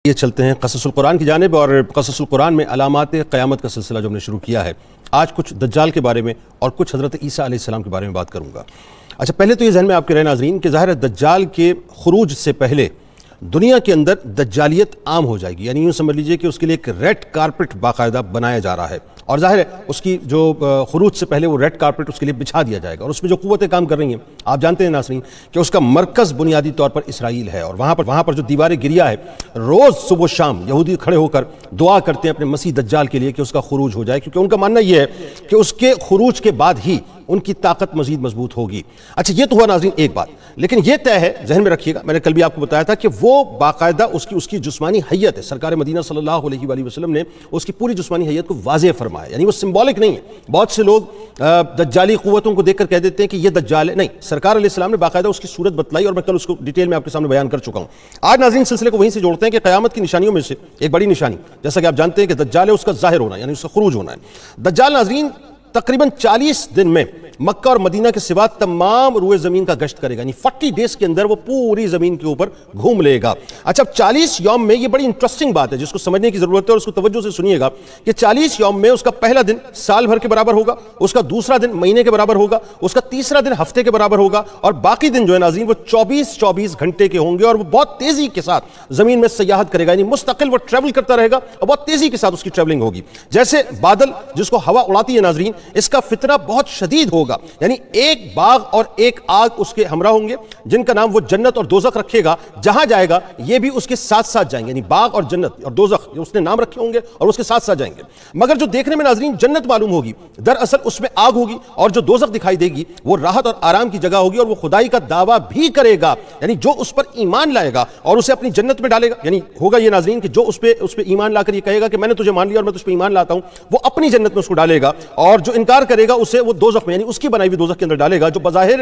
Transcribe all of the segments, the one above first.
یہ چلتے ہیں قصص القرآن کی جانب، اور قصص القرآن میں علامات قیامت کا سلسلہ جو ہم نے شروع کیا ہے، آج کچھ دجال کے بارے میں اور کچھ حضرت عیسیٰ علیہ السلام کے بارے میں بات کروں گا۔ اچھا، پہلے تو یہ ذہن میں آپ کے رہے ناظرین کہ ظاہر ہے دجال کے خروج سے پہلے دنیا کے اندر دجالیت عام ہو جائے گی، یعنی یوں سمجھ لیجئے کہ اس کے لیے ایک ریڈ کارپٹ باقاعدہ بنایا جا رہا ہے، اور ظاہر ہے اس کی جو خروج سے پہلے وہ ریڈ کارپٹ اس کے لیے بچھا دیا جائے گا، اور اس میں جو قوتیں کام کر رہی ہیں آپ جانتے ہیں ناظرین کہ اس کا مرکز بنیادی طور پر اسرائیل ہے، اور وہاں پر جو دیوار گریا ہے، روز صبح و شام یہودی کھڑے ہو کر دعا کرتے ہیں اپنے مسیح دجال کے لیے کہ اس کا خروج ہو جائے، کیونکہ ان کا ماننا یہ ہے کہ اس کے خروج کے بعد ہی ان کی طاقت مزید مضبوط ہوگی۔ اچھا، یہ تو ہوا ناظرین ایک بات، لیکن یہ طے ہے، ذہن میں رکھیے گا، میں نے کل بھی آپ کو بتایا تھا کہ وہ باقاعدہ اس کی جسمانی حیت ہے، سرکار مدینہ صلی اللہ علیہ وآلہ وسلم نے اس کی پوری جسمانی حیت کو واضح فرمایا، یعنی وہ سمبولک نہیں ہے۔ بہت سے لوگ دجالی قوتوں کو دیکھ کر کہہ دیتے ہیں کہ یہ دجال ہے، نہیں، سرکار علیہ السلام نے باقاعدہ اس کی صورت بتلائی، اور میں کل اس کو ڈیٹیل میں آپ کے سامنے بیان کر چکا ہوں۔ آج ناظرین سلسلے کو وہیں سے جوڑتے ہیں کہ قیامت کی نشانیوں میں سے ایک بڑی نشانی، جیسا کہ آپ جانتے ہیں کہ دجال ہے، اس کا ظاہر ہونا، یعنی اس کا خروج ہونا ہے۔ دجال ناظرین تقریباً 40 دن میں مکہ اور مدینہ کے سوا تمام روئے زمین کا گشت کرے گا، یعنی 40 ڈیز کے اندر وہ پوری زمین کے اوپر گھوم لے گا۔ اچھا، 40 یوم میں یہ بڑی انٹرسٹنگ بات ہے جس کو سمجھنے کی ضرورت ہے، اور اس کو توجہ سے سنیے گا کہ 40 یوم میں اس کا پہلا دن سال بھر کے برابر ہوگا، اس کا دوسرا دن مہینے کے برابر ہوگا، اس کا تیسرا دن ہفتے کے برابر ہوگا، اور باقی دن جو ہے ناظرین وہ 24 گھنٹے کے ہوں گے، اور وہ بہت تیزی کے ساتھ زمین میں سیاحت کرے گا، یعنی مستقل وہ ٹریول کرتا رہے گا، اور بہت تیزی کے ساتھ اس کی ٹریولنگ ہوگی، جیسے بادل جس کو ہوا اڑاتی ہے ناظرین، اس کا فتنہ بہت شدید ہوگا، یعنی ایک باغ اور ایک آگ اس کے ہمراہ ہوں گے، جن کا نام وہ جنت اور دوزخ رکھے گا، جہاں جائے گا یہ بھی اس کے ساتھ ساتھ جائیں گے، یعنی باغ اور جنت اور دوزخ اس نے نام رکھے ہوں گے اور اس کے ساتھ ساتھ جائیں گے، مگر جو دیکھنے میں ناظرین جنت معلوم ہوگی دراصل اس میں آگ ہوگی، اور جو دوزخ دکھائی دے گی وہ راحت اور آرام کی جگہ ہوگی، اور وہ خدائی کا دعویٰ بھی کرے گا، یعنی جو اس پر ایمان لائے گا اور اسے اپنی جنت میں ڈالے گا، یعنی ہوگا یہ ناظرین کہ جو اس پہ ایمان لا کر یہ کہے گا کہ میں نے تجھے مان لیا اور میں تجھ پہ ایمان لاتا ہوں، وہ اپنی جنت میں اس کو ڈالے گا، اور جو انکار کرے گا اسے وہ دوزخ میں، یعنی اس کی بنائی ہوئی دوزخ کے اندر ڈالے گا، جو بظاہر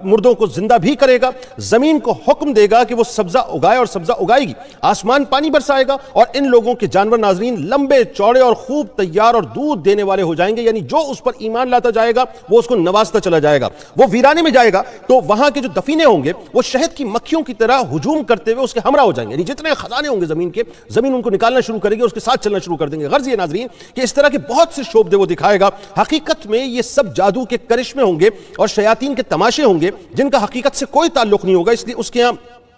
مردوں کو زندہ بھی کرے گا، زمین کو حکم دے گا کہ وہ سبزہ اگائے اور سبزہ اگائے گی، آسمان پانی برسائے گا، اور ان لوگوں کے جانور ناظرین لمبے چوڑے اور خوب تیار اور دودھ دینے والے ہو جائیں گے، یعنی جو اس پر ایمان لاتا جائے گا وہ اس کو نوازتا چلا جائے گا۔ وہ ویرانے میں جائے گا تو وہاں کے جو دفینے ہوں گے وہ شہد کی مکھیوں کی طرح ہجوم کرتے ہوئے اس کے ہمراہ ہو جائیں گے، یعنی جتنے خزانے ہوں گے زمین کے، زمین ان کو نکالنا شروع کرے گی، اس کے ساتھ چلنا شروع کر دیں گے۔ غرض یہ ناظرین کہ اس طرح کے بہت سے شعبے وہ دکھائے گا، حقیقت میں یہ سب جادو کے کرشمے ہوں گے اور شیاطین کے تماشے ہوں گے، جن کا حقیقت سے کوئی تعلق نہیں ہوگا، اس لیے اس کے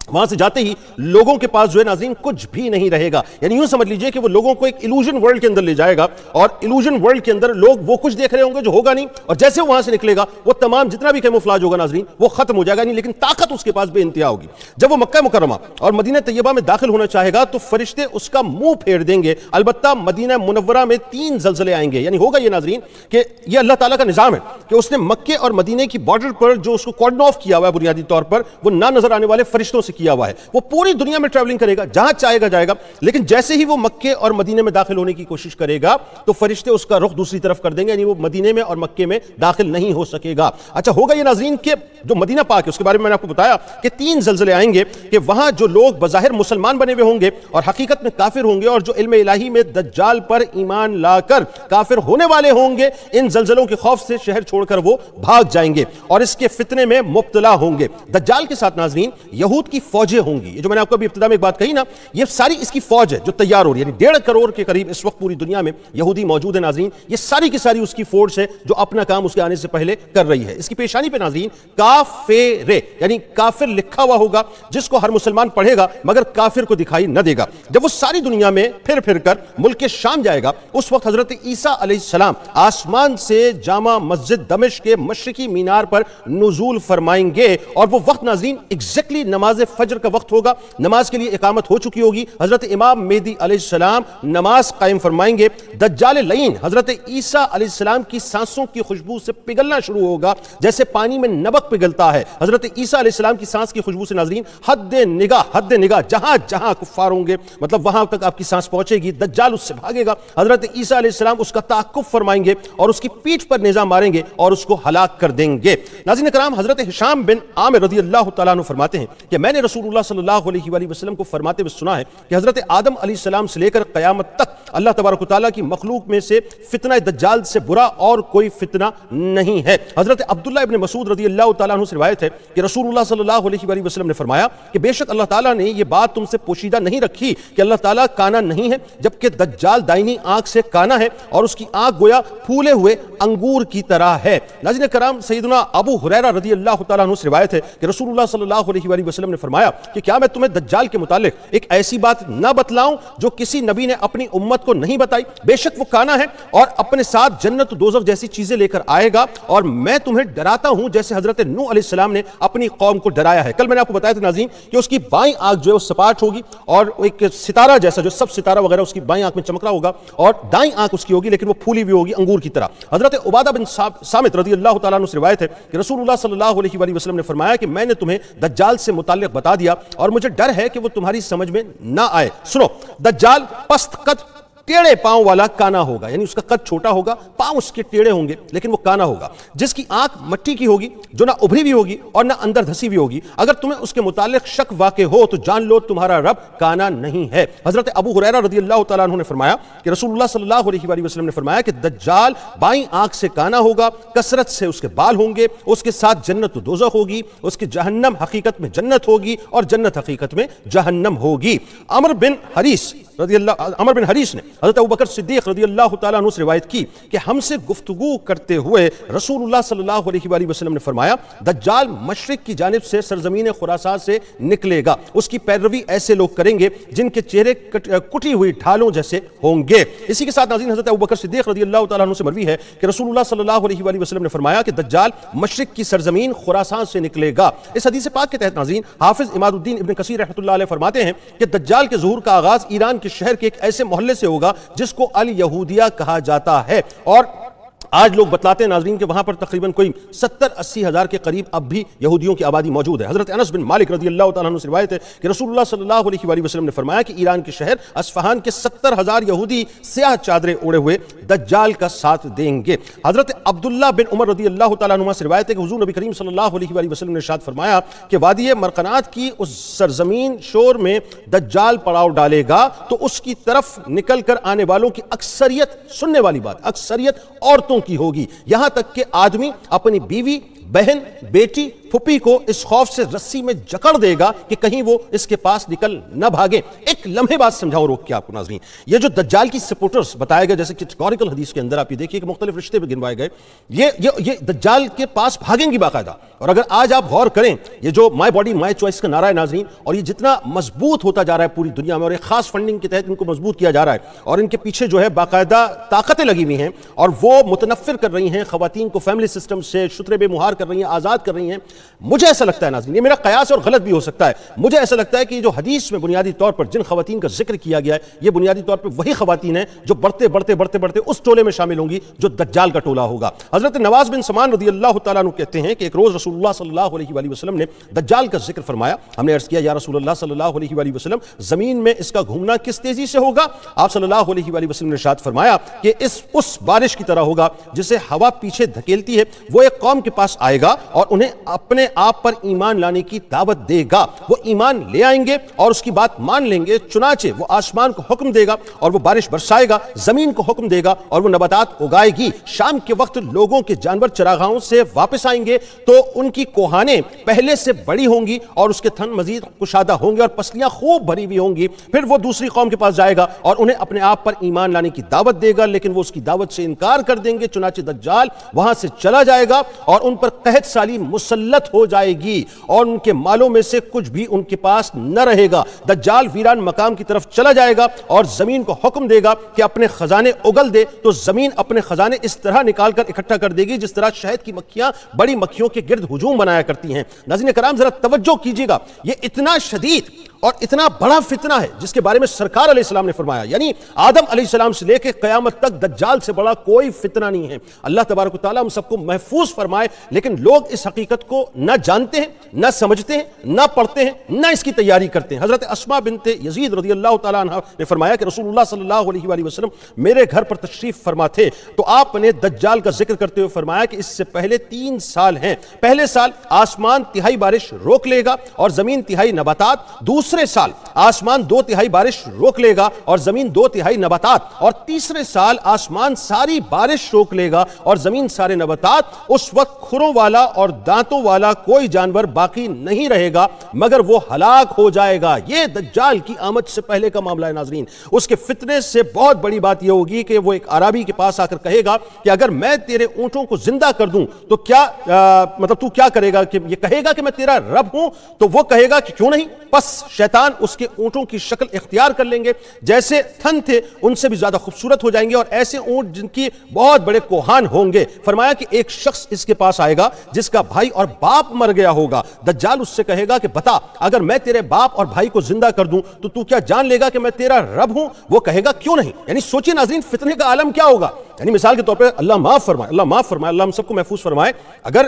وہاں سے جاتے ہی لوگوں کے پاس جو ہے ناظرین کچھ بھی نہیں رہے گا، یعنی یوں سمجھ لیجئے کہ وہ لوگوں کو ایک ایلوژن ورلڈ کے اندر لے جائے گا، اور ایلوژن ورلڈ کے اندر لوگ وہ کچھ دیکھ رہے ہوں گے جو ہوگا نہیں، اور جیسے وہاں سے نکلے گا وہ تمام جتنا بھی کیموفلاج ہوگا ناظرین وہ ختم ہو جائے گا، نہیں، لیکن طاقت اس کے پاس بے انتہا ہوگی۔ جب وہ مکہ مکرمہ اور مدینہ طیبہ میں داخل ہونا چاہے گا تو فرشتے اس کا منہ پھیر دیں گے، البتہ مدینہ منورہ میں 3 زلزلے آئیں گے، یعنی ہوگا یہ ناظرین کہ یہ اللہ تعالیٰ کا نظام ہے کہ اس نے مکے اور مدینہ کی بارڈر پر جو اس کو کارڈن آف کیا ہوا ہے بنیادی طور پر، وہ نہ نظر آنے والے فرشتوں سے کیا ہوا ہے، وہ پوری دنیا میں ٹریولنگ کرے گا، جہاں چاہے گا جائے گا، لیکن جیسے ہی وہ مکے اور مدینے میں داخل ہونے کی کوشش کرے گا تو فرشتے اس کا رخ دوسری طرف کر دیں گے، یعنی وہ مدینے میں اور مکے میں داخل نہیں ہو سکے گا۔ اچھا، ہوگا یہ ناظرین کہ جو مدینہ پاک ہے اس کے بارے میں نے آپ کو بتایا کہ 3 زلزلے آئیں گے، کہ وہاں جو لوگ بظاہر مسلمان بنے ہوئے ہوں گے اور حقیقت میں کافر ہوں گے، اور جو علم الہی میں دجال پر ایمان لا کر کافر ہونے والے ہوں گے، ان زلزلوں کے خوف سے شہر چھوڑ کر وہ بھاگ جائیں گے اور اس کے فتنے میں مبتلا ہوں گے۔ دجال کے ساتھ ناظرین یہود کی فوجیں ہوں گی، یہ جو میں نے آپ کو ابھی ابتدا میں ایک بات کہی نا، یہ ساری اس کی فوج ہے جو تیار ہو رہی ہے، یعنی 1.5 کروڑ کے قریب اس وقت پوری دنیا میں یہودی موجود ہیں ناظرین، یہ ساری کی ساری اس کی فورس ہے جو اپنا کام اس کے آنے سے پہلے کر رہی ہے۔ اس کی پیشانی پہ ناظرین کافر، یعنی کافر لکھا ہوا ہوگا جس کو ہر مسلمان پڑھے گا مگر کافر کو دکھائی نہ دے گا۔ جب وہ ساری دنیا میں پھر کر ملک شام جائے گا، اس وقت حضرت عیسیٰ علیہ السلام آسمان سے جامع مسجد دمشق کے مشرقی مینار پر نزول فرمائیں گے، اور وہ وقت ناظرین ایگزیکٹلی نماز فجر کا وقت ہوگا، نماز کے لیے اقامت ہو چکی ہوگی، حضرت امام مہدی علیہ السلام نماز قائم فرمائیں گے، دجال لعین حضرت عیسیٰ علیہ السلام کی سانسوں کی خوشبو سے پگھلنا شروع ہوگا، جیسے پانی میں نمک پگھلتا ہے۔ حضرت عیسیٰ علیہ السلام کی سانس کی خوشبو سے ناظرین حد نگاہ جہاں جہاں کفار ہوں گے، مطلب وہاں تک آپ کی سانس پہنچے گی، دجال اس سے بھاگے گا، حضرت عیسیٰ علیہ السلام اس کا تعاقب فرمائیں گے اور اس کی پیٹھ پر نیزہ ماریں گے اور اس کو ہلاک کر دیں گے۔ ناظرین کرام، حضرت ہشام بن عامر رضی اللہ تعالیٰ عنہ فرماتے ہیں کہ میں نے رسول اللہ صلی اللہ علیہ وسلم کو فرماتے ہوئے سنا ہے کہ حضرت آدم علیہ السلام سے لے کر قیامت تک اللہ تبارک و تعالیٰ کی مخلوق میں سے فتنہ دجال سے برا اور کوئی فتنہ نہیں ہے۔ حضرت عبداللہ ابن مسعود رضی اللہ تعالیٰ عنہ سے روایت ہے کہ رسول اللہ صلی اللہ علیہ وآلہ وسلم نے فرمایا کہ بے شک اللہ تعالیٰ نے یہ بات تم سے پوشیدہ نہیں رکھی کہ اللہ تعالیٰ کانا نہیں ہے، جبکہ دجال دائنی آنکھ سے کانا ہے اور اس کی آنکھ گویا پھولے ہوئے انگور کی طرح ہے۔ ناظرین کرام، سیدنا ابو ہریرہ رضی اللہ تعالیٰ عنہ سے روایت ہے کہ رسول اللہ صلی اللہ علیہ وآلہ وسلم نے فرمایا کہ کیا میں تمہیں دجال کے متعلق ایک ایسی بات نہ بتلاؤں جو کسی نبی نے اپنی امت کو نہیں بتائی؟ بے شک وہ کانا ہے اور اپنے ساتھ جنت و دوزخ جیسی چیزیں لے کر آئے گا، اور میں تمہیں ڈراتا ہوں جیسے حضرت نوح علیہ السلام نے اپنی قوم کو ڈرایا ہے۔ کل میں نے آپ کو بتایا تھا ناظرین کہ اس کی بائیں آنکھ جو ہے وہ سپاٹ ہوگی اور ایک ستارہ جیسا جو سب ستارہ وغیرہ اس کی بائیں آنکھ میں چمک رہا ہوگا، اور دائیں آنکھ اس کی ہوگی لیکن وہ پھولی ہوئی ہوگی انگور کی طرح۔ حضرت عبادہ بن صامت رضی اللہ تعالیٰ عنہ سے روایت ہے کہ رسول اللہ صلی اللہ علیہ وآلہ وسلم نے فرمایا کہ میں نے تمہیں دجال سے متعلق بتا دیا اور مجھے ڈر ہے کہ وہ تمہاری سمجھ میں نہ آئے۔ سنو، دجال پست قد ٹیڑے پاؤں والا کانا ہوگا، یعنی اس کا قد چھوٹا ہوگا، پاؤں اس کے ٹیڑے ہوں گے لیکن وہ کانا ہوگا، جس کی آنکھ مٹی کی ہوگی، جو نہ ابھری ہوئی ہوگی اور نہ اندر دھسی ہوئی ہوگی۔ اگر تمہیں اس کے متعلق شک واقع ہو تو جان لو تمہارا رب کانا نہیں ہے۔ حضرت ابو ہریرہ رضی اللہ تعالیٰ عنہ نے فرمایا کہ رسول اللہ صلی اللہ علیہ وآلہ وسلم نے فرمایا کہ دجال بائیں آنکھ سے کانا ہوگا، کثرت سے اس کے بال ہوں گے، اس کے ساتھ جنت و دوزخ ہوگی، اس کی جہنم حقیقت میں جنت ہوگی اور جنت حقیقت میں جہنم ہوگی۔ عمر بن حریث نے حضرت ابوبکر صدیق رضی اللہ تعالیٰ عنہ سے روایت کی کہ ہم سے گفتگو کرتے ہوئے رسول اللہ صلی اللہ علیہ وآلہ وسلم نے فرمایا دجال مشرق کی جانب سے سرزمین خراسان سے نکلے گا، اس کی پیروی ایسے لوگ کریں گے جن کے چہرے کٹی ہوئی ڈھالوں جیسے ہوں گے۔ اسی کے ساتھ ناظرین حضرت ابوبکر صدیق رضی اللہ تعالیٰ عنہ سے مروی ہے کہ رسول اللہ صلی اللہ علیہ وآلہ وسلم نے فرمایا کہ دجال مشرق کی سرزمین خراسان سے نکلے گا۔ اس حدیث پاک کے تحت ناظرین حافظ عماد الدین ابن کثیر رحمۃ اللہ علیہ فرماتے ہیں کہ دجال کے ظہور کا آغاز ایران کے شہر کے ایک ایسے محلے سے ہوگا جس کو الیہودیہ کہا جاتا ہے، اور آج لوگ بتلاتے ہیں ناظرین کہ وہاں پر تقریباً کوئی 70-80 ہزار کے قریب اب بھی یہودیوں کی آبادی موجود ہے۔ حضرت انس بن مالک رضی اللہ تعالیٰ عنہ سے روایت ہے کہ رسول اللہ صلی اللہ علیہ وآلہ وسلم نے فرمایا کہ ایران کے شہر اصفہان کے 70,000 یہودی سیاہ چادریں اوڑے ہوئے دجال کا ساتھ دیں گے۔ حضرت عبداللہ بن عمر رضی اللہ تعالیٰ عنہ سے روایت ہے کہ حضور نبی کریم صلی اللہ علیہ وآلہ وسلم نے ارشاد فرمایا کہ وادی مرقنات کی اس سرزمین شور میں دجال پڑاؤ ڈالے گا تو اس کی طرف نکل کر آنے والوں کی اکثریت، سننے والی بات، اکثریت عورتوں کی ہوگی، یہاں تک کہ آدمی اپنی بیوی، بہن، بیٹی، پھپھی کو اس خوف سے رسی میں جکڑ دے گا کہ کہیں وہ اس کے پاس نکل نہ بھاگے۔ ایک لمحے بعد سمجھاؤں روک کے آپ کو ناظرین، یہ جو دجال کی سپورٹرز بتائے گئے، جیسے کہ کیٹیگوریکل حدیث کے اندر آپ یہ دیکھیے کہ مختلف رشتے بھی گنوائے گئے، یہ دجال کے پاس بھاگیں گی باقاعدہ۔ اور اگر آج آپ غور کریں، یہ جو مائی باڈی مائی چوائس کا نعرہ ہے ناظرین، اور یہ جتنا مضبوط ہوتا جا رہا ہے پوری دنیا میں، اور ایک خاص فنڈنگ کے تحت ان کو مضبوط کیا جا رہا ہے، اور ان کے پیچھے جو ہے باقاعدہ طاقتیں لگی ہوئی ہیں اور وہ متنفر کر رہی ہیں خواتین کو فیملی سسٹم سے، شترے بے مہار کر رہی ہیں، آزاد کر رہی ہیں۔ مجھے ایسا لگتا ہے ناظرین، یہ میرا قیاس اور غلط بھی ہو سکتا ہے، مجھے ایسا لگتا ہے کہ جو حدیث میں بنیادی طور پر جن خواتین کا ذکر کیا گیا ہے، یہ بنیادی طور پر وہی خواتین ہیں جو بڑھتے اس ٹولے میں شامل ہوں گی جو دجال کا ٹولہ ہوگا۔ حضرت نواز بن سمان رضی اللہ تعالیٰ عنہ کہتے ہیں کہ ایک روز رسول اللہ صلی اللہ علیہ وآلہ وسلم نے دجال کا ذکر فرمایا۔ ہم نے عرض کیا یا رسول اللہ صلی اللہ علیہ وآلہ وسلم، زمین میں اس کا گھومنا کس تیزی سے ہوگا؟ آپ صلی اللہ علیہ وآلہ وسلم نے ارشاد فرمایا کہ اس بارش کی طرح ہوگا جسے ہوا پیچھے دھکیلتی ہے۔ وہ ایک قوم کے پاس آئے گا اور انہیں اپنے آپ پر ایمان لانے کی دعوت دے گا، وہ ایمان لے آئیں گے اور اس کی بات مان لیں گے، چنانچہ وہ آسمان کو حکم دے گا اور وہ بارش برسائے گا، زمین کو حکم دے گا اور وہ نباتات اگائے گی۔ شام کے وقت لوگوں کے جانور چراگاہوں سے واپس آئیں گے تو ان کی کوہانیں پہلے سے بڑی ہوں گی اور اس کے تھن مزید کشادہ ہوں گے اور پسلیاں خوب بھری ہوئی ہوں گی۔ پھر وہ دوسری قوم کے پاس جائے گا اور انہیں اپنے آپ پر ایمان لانے کی دعوت دے گا، لیکن وہ اس کی دعوت سے انکار کر دیں گے، چنانچہ دجال وہاں سے چلا جائے گا اور ان پر قحط سالی مسلط ہو جائے گی اور ان کے مالوں میں سے کچھ بھی ان کے پاس نہ رہے گا۔ دجال ویران مقام کی طرف چلا جائے گا اور زمین کو حکم دے گا کہ اپنے خزانے اگل دے، تو زمین اپنے خزانے اس طرح نکال کر اکٹھا کر دے گی جس طرح شہد کی مکھیاں بڑی مکھیوں کے گرد ہجوم بنایا کرتی ہیں۔ ناظرین کرام ذرا توجہ کیجیے گا، یہ اتنا شدید اور اتنا بڑا فتنہ ہے جس کے بارے میں سرکار علیہ السلام نے فرمایا، یعنی آدم علیہ السلام سے لے کے قیامت تک دجال سے بڑا کوئی فتنہ نہیں ہے۔ اللہ تبارک و تعالیٰ ہم سب کو محفوظ فرمائے، لیکن لوگ اس حقیقت کو نہ جانتے ہیں، نہ سمجھتے ہیں، نہ پڑھتے ہیں، نہ اس کی تیاری کرتے ہیں۔ حضرت اسماء بنت یزید رضی اللہ تعالیٰ عنہ نے فرمایا کہ رسول اللہ صلی اللہ علیہ وآلہ وسلم میرے گھر پر تشریف فرما تھے تو آپ نے دجال کا ذکر کرتے ہوئے فرمایا کہ اس سے پہلے 3 سال ہیں۔ پہلے سال آسمان تہائی بارش روک لے گا اور زمین تہائی نباتات، دوسرے دوسرے سال آسمان 2/3 بارش روک لے گا اور زمین 2/3 نباتات، اور تیسرے سال آسمان ساری بارش روک لے گا اور زمین سارے نباتات، اس وقت کھروں والا اور دانتوں والا کوئی جانور باقی نہیں رہے گا مگر وہ ہلاک ہو جائے گا۔ یہ دجال کی آمد سے پہلے کا معاملہ ہے ناظرین۔ اس کے فتنے سے بہت بڑی بات یہ ہوگی کہ وہ ایک عربی کے پاس آ کر کہے گا کہ اگر میں تیرے اونٹوں کو زندہ کر دوں تو کیا مطلب تو کیا کرے گا؟ کہ یہ کہے گا کہ میں تیرا رب ہوں، تو وہ کہے گا کہ کیوں نہیں۔ پس شیطان اس کے اونٹوں کی شکل اختیار کر لیں گے، جیسے تھن تھے ان سے بھی زیادہ خوبصورت ہو جائیں گے، اور ایسے اونٹ جن کی بہت بڑے کوہان ہوں گے۔ فرمایا کہ ایک شخص اس کے پاس آئے گا جس کا بھائی اور باپ مر گیا ہوگا۔ دجال اس سے کہے گا کہ بتا، اگر میں تیرے باپ اور بھائی کو زندہ کر دوں تو کیا جان لے گا کہ میں تیرا رب ہوں؟ وہ کہے گا کیوں نہیں۔ یعنی سوچیے ناظرین فتنے کا عالم کیا ہوگا۔ یعنی مثال کے طور پہ اللہ معاف فرمائے، اللہ معاف فرمائے، اللہ ہم سب کو محفوظ فرمائے، اگر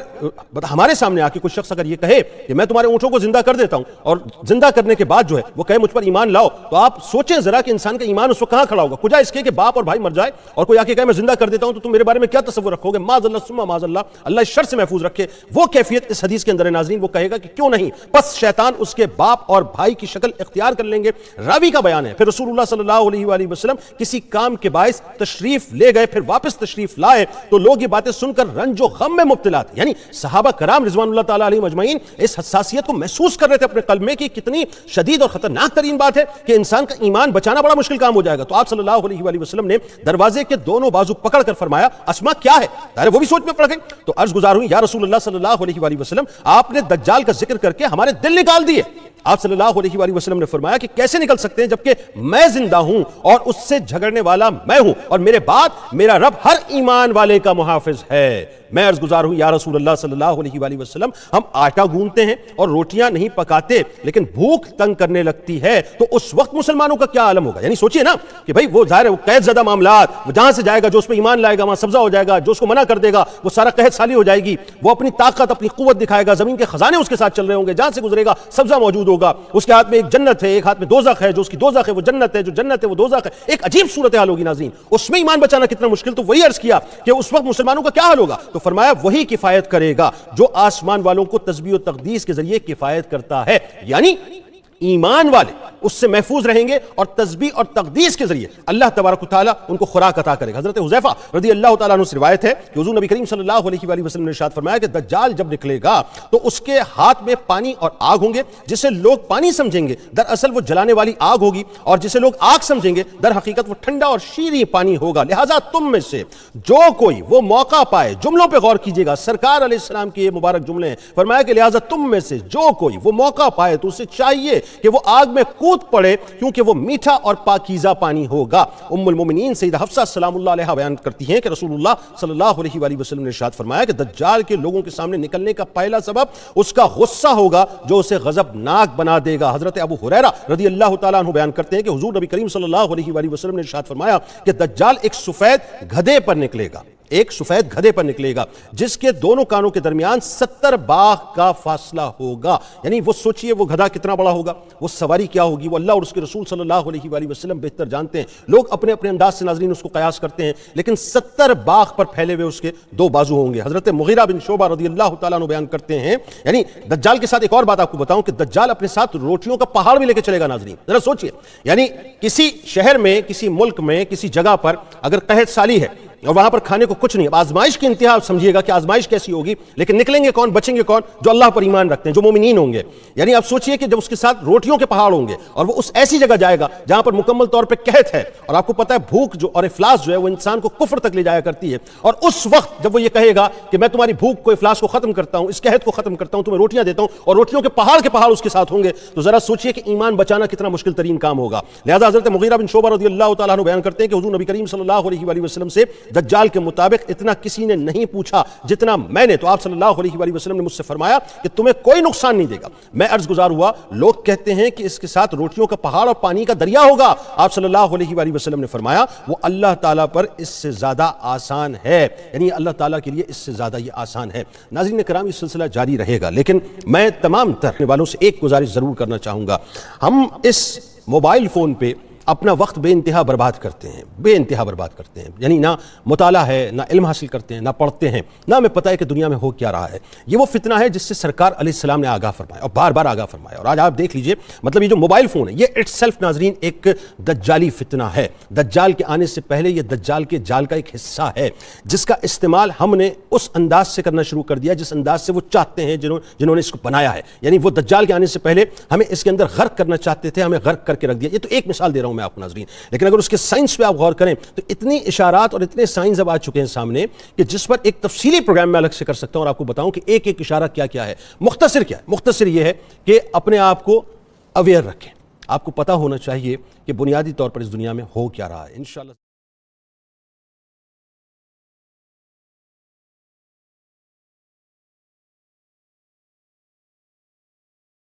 ہمارے سامنے آ کے کوئی شخص اگر یہ کہے کہ میں تمہارے اونٹوں کو زندہ کر دیتا ہوں، اور زندہ کرنے کے بعد جو ہے وہ کہے مجھ پر ایمان لاؤ، تو آپ سوچیں ذرا کہ انسان کا ایمان اس وقت کہاں کھڑا ہوگا؟ کجا اس کے کہ باپ اور بھائی مر جائے اور کوئی آ کے کہے میں زندہ کر دیتا ہوں، تو تم میرے بارے میں کیا تصور رکھو گے؟ معاذ اللہ ثم معاذ اللہ، اللہ اس شر سے محفوظ رکھے۔ وہ کیفیت اس حدیث کے اندر ہے ناظرین۔ وہ کہے گا کہ کیوں نہیں۔ پس شیطان اس کے باپ اور بھائی کی شکل اختیار کر لیں گے۔ راوی کا بیان ہے پھر رسول اللہ صلی اللہ علیہ وآلہ وسلم کسی کام کے باعث تشریف لے گئے، پھر واپس تشریف لائے تو لوگ یہ باتیں سن کر رنج و غم میں مبتلا تھے۔ یعنی صحابہ کرام رضوان اللہ تعالی علیہم اجمعین اس حساسیت کو محسوس کر رہے تھے اپنے قلب میں کہ کتنی شدید اور خطرناک ترین بات ہے کہ انسان کا ایمان بچانا بڑا مشکل کام ہو جائے گا۔ تو آپ صلی اللہ علیہ وآلہ وسلم نے دروازے کے دونوں بازو پکڑ کر فرمایا اسما کیا ہے؟ ظاہر وہ بھی سوچ میں پڑ گئی، تو عرض گزار ہوئی یا رسول اللہ صلی اللہ علیہ وآلہ وسلم آپ نے دجال کا ذکر کر کے ہمارے دل نکال دیے۔ آپ صلی اللہ علیہ وآلہ وسلم نے فرمایا کہ کیسے نکل سکتے ہیں جبکہ میں زندہ ہوں اور اس سے جھگڑنے والا میں ہوں، اور میرے بعد میرا رب ہر ایمان والے کا محافظ ہے۔ میں عرض گزار ہوں یا رسول اللہ صلی اللہ علیہ وآلہ وسلم ہم آٹا گوندتے ہیں اور روٹیاں نہیں پکاتے، لیکن بھوک تنگ کرنے لگتی ہے، تو اس وقت مسلمانوں کا کیا عالم ہوگا؟ یعنی سوچئے نا کہ بھائی وہ ظاہر ہے وہ قید زدہ معاملات، وہ جہاں سے جائے گا جو اس پہ ایمان لائے گا وہاں سبزہ ہو جائے گا، جو اس کو منع کر دے گا وہ سارا قحط سالی ہو جائے گی، وہ اپنی طاقت اپنی قوت دکھائے گا، زمین کے خزانے اس کے ساتھ چل رہے ہوں گے، جہاں سے گزرے گا سبزہ موجود ہوگا، اس کے ہاتھ میں ایک جنت ہے، ایک ہاتھ میں دوزخ ہے، جو اس کی دوزخ ہے وہ جنت ہے، جو جنت ہے وہ دوزخ ہے۔ ایک عجیب صورتحال ہوگی ناظرین، اس میں ایمان بچانا کتنا مشکل۔ تو وہی عرض کیا کہ اس وقت مسلمانوں کا کیا حال ہوگا؟ تو فرمایا وہی کفایت کرے گا جو آسمان والوں کو تسبیح و تقدیس کے ذریعے کفایت کرتا ہے، یعنی ایمان والے اس سے محفوظ رہیں گے اور تسبیح اور تقدیس کے ذریعے اللہ تبارک و تعالیٰ ان کو خوراک عطا کرے گا۔ حضرت حذیفہ رضی اللہ تعالیٰ عنہ سے روایت ہے کہ حضور نبی کریم صلی اللہ علیہ وآلہ وسلم نے ارشاد فرمایا کہ دجال جب نکلے گا تو اس کے ہاتھ میں پانی اور آگ ہوں گے، جسے لوگ پانی سمجھیں گے دراصل وہ جلانے والی آگ ہوگی، اور جسے لوگ آگ سمجھیں گے در حقیقت وہ ٹھنڈا اور شیریں پانی ہوگا۔ لہٰذا تم میں سے جو کوئی وہ موقع پائے، جملوں پہ غور کیجئے گا، سرکار علیہ السلام کے یہ مبارک جملے ہیں، فرمایا کہ لہٰذا تم میں سے جو کوئی وہ موقع پائے تو اسے چاہیے کہ وہ آگ میں کود پڑے، کیونکہ وہ میٹھا اور پاکیزہ پانی ہوگا۔ ام المومنین سیدہ حفصہ سلام اللہ علیہا بیان کرتی ہیں کہ رسول اللہ صلی اللہ علیہ وآلہ وسلم نے ارشاد فرمایا کہ دجال کے لوگوں کے سامنے نکلنے کا پہلا سبب اس کا غصہ ہوگا جو اسے غضبناک بنا دے گا۔ حضرت ابو ہریرہ رضی اللہ تعالیٰ عنہ بیان کرتے ہیں کہ حضور نبی کریم صلی اللہ علیہ وآلہ وسلم نے ارشاد فرمایا کہ دجال ایک سفید گدھے پر نکلے گا، ایک سفید گدھے پر نکلے گا جس کے دونوں کانوں کے درمیان 70 باغ کا فاصلہ ہوگا۔ یعنی وہ سوچئے وہ گدھا کتنا بڑا ہوگا، وہ سواری کیا ہوگی، وہ اللہ اور اس کے رسول صلی اللہ علیہ وآلہ وسلم بہتر جانتے ہیں۔ لوگ اپنے اپنے انداز سے ناظرین اس کو قیاس کرتے ہیں، لیکن 70 باغ پر پھیلے ہوئے اس کے 2 بازو ہوں گے۔ حضرت مغیرہ بن شعبہ رضی اللہ تعالیٰ عنہ بیان کرتے ہیں، یعنی دجال کے ساتھ ایک اور بات آپ کو بتاؤں کہ دجال اپنے ساتھ روٹیوں کا پہاڑ بھی لے کے چلے گا ناظرین۔ ذرا سوچئے، یعنی کسی شہر میں، کسی ملک میں، کسی جگہ پر اگر قحط سالی ہے اور وہاں پر کھانے کو کچھ نہیں، اب آزمائش کی انتہا سمجھیے گا کہ آزمائش کیسی ہوگی، لیکن نکلیں گے کون، بچیں گے کون؟ جو اللہ پر ایمان رکھتے ہیں، جو مومنین ہوں گے۔ یعنی اب سوچئے کہ جب اس کے ساتھ روٹیوں کے پہاڑ ہوں گے اور وہ اس ایسی جگہ جائے گا جہاں پر مکمل طور پہ قحط ہے، اور آپ کو پتہ ہے بھوک جو اور افلاس جو ہے وہ انسان کو کفر تک لے جایا کرتی ہے، اور اس وقت جب وہ یہ کہے گا کہ میں تمہاری بھوک کو، افلاس کو ختم کرتا ہوں، اس قحط کو ختم کرتا ہوں، تمہیں روٹیاں دیتا ہوں، اور روٹیوں کے پہاڑ اس کے ساتھ ہوں گے، تو ذرا سوچئے کہ ایمان بچانا کتنا مشکل ترین کام ہوگا۔ لہذا حضرت مغیرہ بن شعبہ رضی اللہ تعالیٰ عنہ بیان کرتے ہیں کہ حضور نبی کریم صلی اللہ علیہ وآلہ وسلم سے دجال کے مطابق اتنا کسی نے نہیں پوچھا جتنا میں نے، تو آپ صلی اللہ علیہ وآلہ وسلم نے مجھ سے فرمایا کہ تمہیں کوئی نقصان نہیں دے گا۔ میں عرض گزار ہوا، لوگ کہتے ہیں کہ اس کے ساتھ روٹیوں کا پہاڑ اور پانی کا دریا ہوگا۔ آپ صلی اللہ علیہ وآلہ وسلم نے فرمایا وہ اللہ تعالیٰ پر اس سے زیادہ آسان ہے، یعنی اللہ تعالیٰ کے لیے اس سے زیادہ یہ آسان ہے۔ ناظرین کرام یہ سلسلہ جاری رہے گا، لیکن میں تمام تر والوں سے ایک گزارش ضرور کرنا چاہوں گا۔ ہم اس موبائل فون پہ اپنا وقت بے انتہا برباد کرتے ہیں، بے انتہا برباد کرتے ہیں، یعنی نہ مطالعہ ہے، نہ علم حاصل کرتے ہیں، نہ پڑھتے ہیں، نہ ہمیں پتہ ہے کہ دنیا میں ہو کیا رہا ہے۔ یہ وہ فتنہ ہے جس سے سرکار علیہ السلام نے آگاہ فرمایا اور بار بار آگاہ فرمایا، اور آج آپ دیکھ لیجئے مطلب یہ جو موبائل فون ہے یہ اٹ سیلف ناظرین ایک دجالی فتنہ ہے۔ دجال کے آنے سے پہلے یہ دجال کے جال کا ایک حصہ ہے جس کا استعمال ہم نے اس انداز سے کرنا شروع کر دیا جس انداز سے وہ چاہتے ہیں جنہوں نے اس کو بنایا ہے، یعنی وہ دجال کے آنے سے پہلے ہمیں اس کے اندر غرق کرنا چاہتے تھے، ہمیں غرق کر کے رکھ دیا۔ یہ تو ایک مثال دے رہا ہوں میں آپ کو ناظرین، لیکن اگر اس کے سائنس پہ آپ غور کریں تو اتنی اشارات اور اتنے سائنس اب آ چکے ہیں سامنے کہ جس پر ایک تفصیلی پروگرام میں الگ سے کر سکتا ہوں اور آپ کو بتاؤں کہ ایک ایک اشارہ کیا کیا ہے۔ مختصر کیا ہے؟ مختصر یہ ہے کہ اپنے آپ کو اویئر رکھیں، آپ کو پتہ ہونا چاہیے کہ بنیادی طور پر اس دنیا میں ہو کیا رہا ہے۔ انشاءاللہ